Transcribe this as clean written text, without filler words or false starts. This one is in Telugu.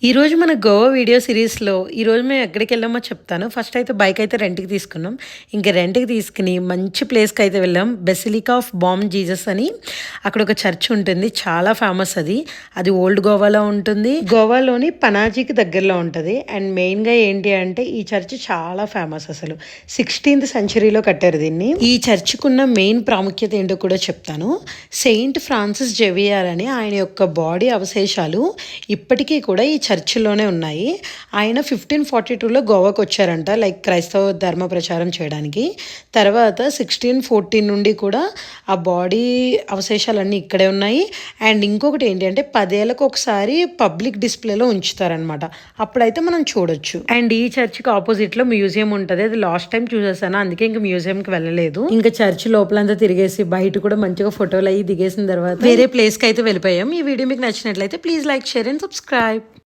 ఈరోజు మన గోవా వీడియో సిరీస్లో ఈరోజు మేము ఎక్కడికి వెళ్ళామో చెప్తాను. ఫస్ట్ అయితే బైక్ అయితే రెంట్కి తీసుకున్నాం. ఇంకా రెంట్కి తీసుకుని మంచి ప్లేస్కి అయితే వెళ్ళాం. బెసిలికా ఆఫ్ బామ్ జీసస్ అని అక్కడ ఒక చర్చ్ ఉంటుంది. చాలా ఫేమస్ అది. అది ఓల్డ్ గోవాలో ఉంటుంది. గోవాలోని పనాజీకి దగ్గరలో ఉంటుంది. అండ్ మెయిన్గా ఏంటి అంటే ఈ చర్చ్ చాలా ఫేమస్. అసలు 16th సెంచరీలో కట్టారు దీన్ని. ఈ చర్చ్కున్న మెయిన్ ప్రాముఖ్యత ఏంటో కూడా చెప్తాను. సెయింట్ ఫ్రాన్సిస్ జేవియర్ అని ఆయన యొక్క బాడీ అవశేషాలు ఇప్పటికీ కూడా ఈ చర్చిలోనే ఉన్నాయి. ఆయన 1542లో గోవాకు వచ్చారంట, లైక్ క్రైస్తవ ధర్మ ప్రచారం చేయడానికి. తర్వాత 1614 నుండి కూడా ఆ బాడీ అవశేషాలన్నీ ఇక్కడే ఉన్నాయి. అండ్ ఇంకొకటి ఏంటి అంటే 10 ఏళ్ళకు ఒకసారి పబ్లిక్ డిస్ప్లేలో ఉంచుతారనమాట. అప్పుడైతే మనం చూడొచ్చు. అండ్ ఈ చర్చికి ఆపోజిట్లో మ్యూజియం ఉంటుంది. అది లాస్ట్ టైం చూసేసాను, అందుకే ఇంకా మ్యూజియంకి వెళ్ళలేదు. ఇంకా చర్చ్ లోపలంతా తిరిగేసి బయట కూడా మంచిగా ఫోటోలు అయ్యి దిగేసిన తర్వాత వేరే ప్లేస్కి అయితే వెళ్ళిపోయాం. ఈ వీడియో మీకు నచ్చినట్లయితే please like, share and subscribe.